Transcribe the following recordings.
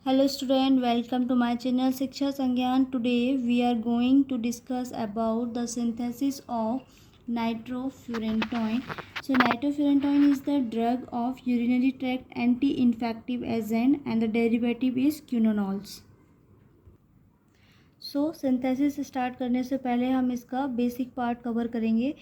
Hello student, welcome to my channel Shiksha Sangyan. Today we are going to discuss about the synthesis of nitrofurantoin. So nitrofurantoin is the drug of urinary tract anti-infective agent and the derivative is quinonols. So synthesis start करने से पहले हम इसका basic part cover करेंगे.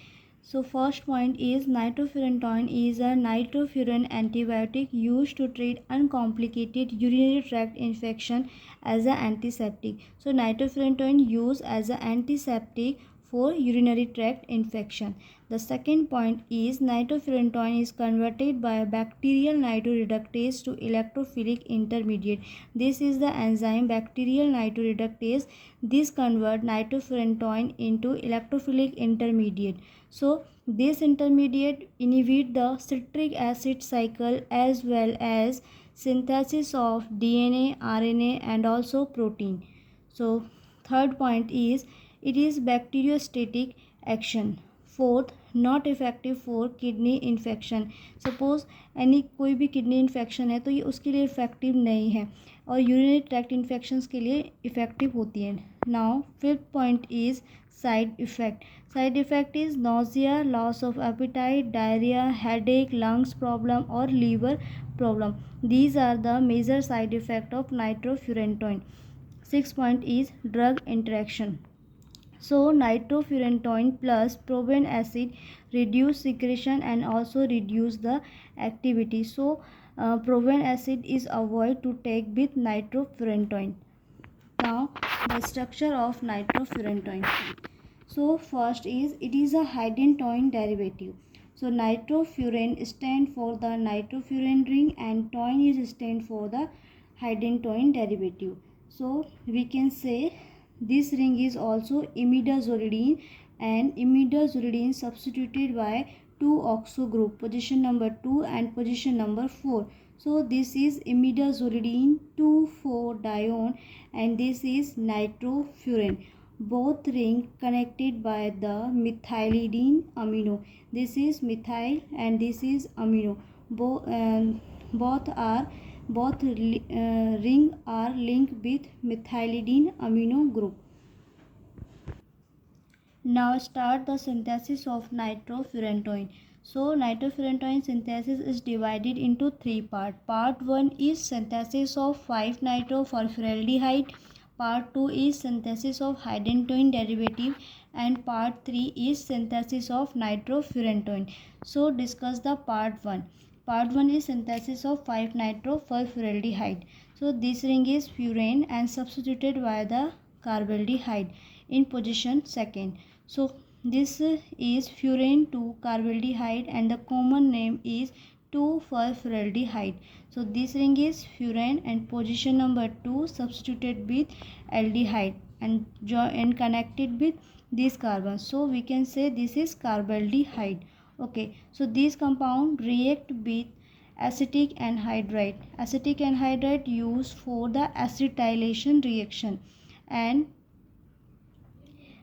So first point is nitrofurantoin is a nitrofuran antibiotic used to treat uncomplicated urinary tract infection as an antiseptic. So nitrofurantoin used as an antiseptic for urinary tract infection. The second point is nitrofurantoin is converted by bacterial nitroreductase to electrophilic intermediate. This is the enzyme bacterial nitroreductase. This convert nitrofurantoin into electrophilic intermediate. So this intermediate inhibit the citric acid cycle as well as synthesis of DNA, RNA and also protein. So third point is it is bacteriostatic action. Fourth, not effective for kidney infection. Suppose कोई भी kidney infection है तो ये उसके लिए effective नहीं है और यूरिनरी ट्रैक्ट इन्फेक्शंस के लिए इफ़ेक्टिव होती है. Now fifth point is side effect. Side effect is nausea, loss of appetite, diarrhea, headache, lungs problem or liver problem. These are the major side effect of nitrofurantoin. Sixth point is drug interaction. So nitrofurantoin plus proben acid reduce secretion and also reduce the activity. So proben acid is avoid to take with nitrofurantoin. Now the structure of nitrofurantoin. So first is it is a hydantoin derivative. So nitrofuran stand for the nitrofuran ring and toin is stand for the hydantoin derivative. So we can say this ring is also imidazolidine and imidazolidine substituted by 2-oxo group position number 2 and position number 4. So this is imidazolidine 2,4-dione and this is nitrofuran. Both ring connected by the methylidine amino. This is methyl and this is amino. Both ring are linked with methylidine amino group. Now start the synthesis of nitrofurantoin. So nitrofurantoin synthesis is divided into three parts. Part 1 is synthesis of 5-nitrophosphoraldehyde. Part 2 is synthesis of hydantoin derivative and part 3 is synthesis of nitrofurantoin. So discuss the part 1. Part 1 is synthesis of 5-nitrophosphoraldehyde. So this ring is furan and substituted by the carbaldehyde in position second. So this is furan 2 carbaldehyde and the common name is 2-phosphoraldehyde. So this ring is furan and position number 2 substituted with aldehyde and connected with this carbon. So we can say this is carbaldehyde. Okay, so these compound react with acetic anhydride. Acetic anhydride used for the acetylation reaction and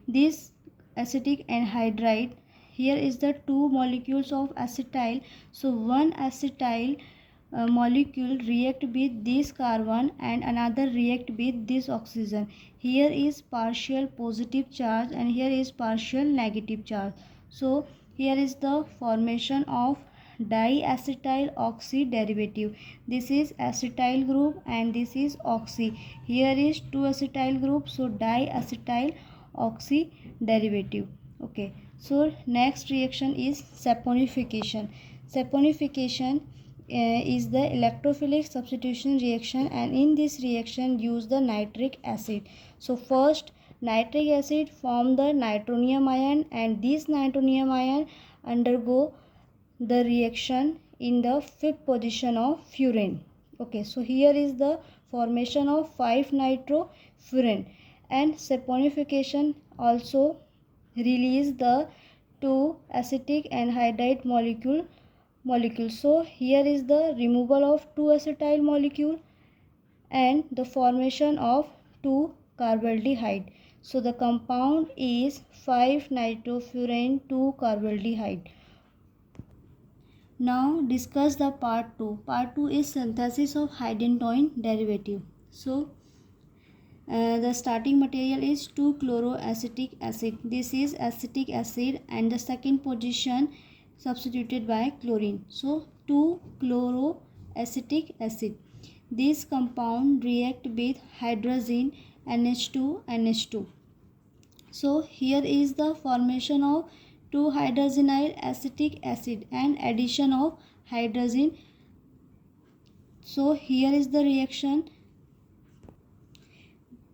this acetic anhydride, here is the two molecules of acetyl. So one acetyl molecule react with this carbon and another react with this oxygen. Here is partial positive charge and here is partial negative charge. So here is the formation of diacetyl oxy derivative. This is acetyl group and this is oxy. Here is two acetyl group, so diacetyl oxy derivative. Okay, so next reaction is saponification. Saponification is the electrophilic substitution reaction and in this reaction use the nitric acid. So first nitric acid form the nitronium ion and this nitronium ion undergo the reaction in the fifth position of furan. Okay, so here is the formation of 5-nitrofuran and saponification also release the two acetic anhydride molecule. So here is the removal of two acetyl molecule and the formation of two carbaldehyde. So the compound is 5-nitrofuran 2-carbaldehyde. Now discuss the part 2. Part 2 is synthesis of hydantoin derivative. So the starting material is 2-chloroacetic acid. This is acetic acid, and the second position substituted by chlorine. So 2-chloroacetic acid. This compound react with hydrogen NH2. So here is the formation of 2-hydrogenyl acetic acid and addition of hydrogen. So here is the reaction.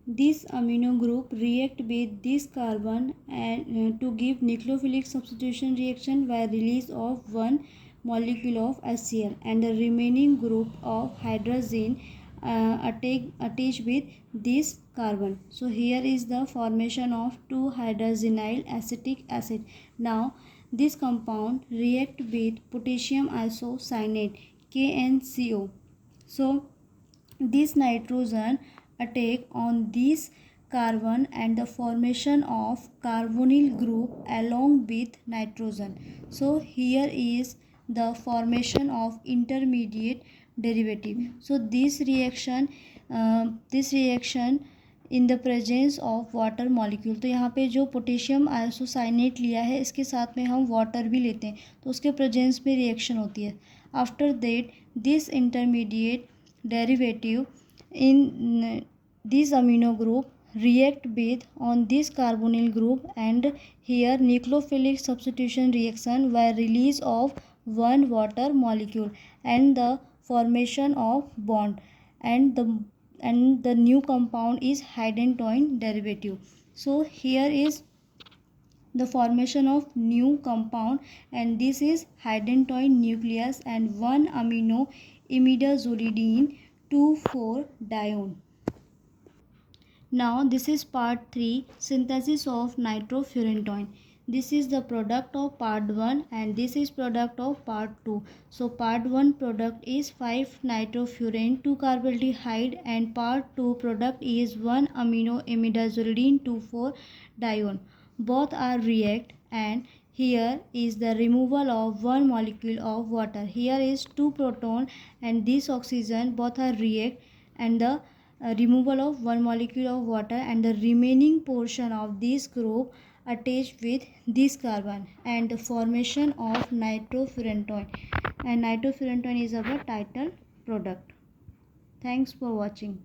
This amino group react with this carbon and to give nucleophilic substitution reaction by release of one molecule of HCl, and the remaining group of hydrogen attach with this carbon. So here is the formation of 2-hydrogenyl acetic acid. Now this compound react with potassium isocyanate KNCO. So this nitrogen attack on this carbon and the formation of carbonyl group along with nitrogen. So here is the formation of intermediate derivative. So this reaction in the presence of water molecule. तो यहाँ पे जो potassium isocyanate लिया है इसके साथ में हम वाटर भी लेते हैं तो उसके प्रेजेंस में रिएक्शन होती है. After that this intermediate derivative in this amino group react with on this carbonyl group, and here nucleophilic substitution reaction by release of one water molecule and the formation of bond, and the new compound is Haydn-Toyn derivative. So here is the formation of new compound, and this is Haydn-Toyn nucleus and one amino imidazolidine 2,4-dione. Now this is part 3, synthesis of nitrofurantoin. This is the product of part 1 and this is product of part 2. So part 1 product is 5-nitrofuran 2-carbaldehyde and part 2 product is 1 amino imidazolidine 2,4-dione. Both are react, and here is the removal of one molecule of water. Here is 2 proton and this oxygen, both are react, and the removal of one molecule of water and the remaining portion of this group attached with this carbon and the formation of nitrofurantoin, and nitrofurantoin is our title product. Thanks for watching.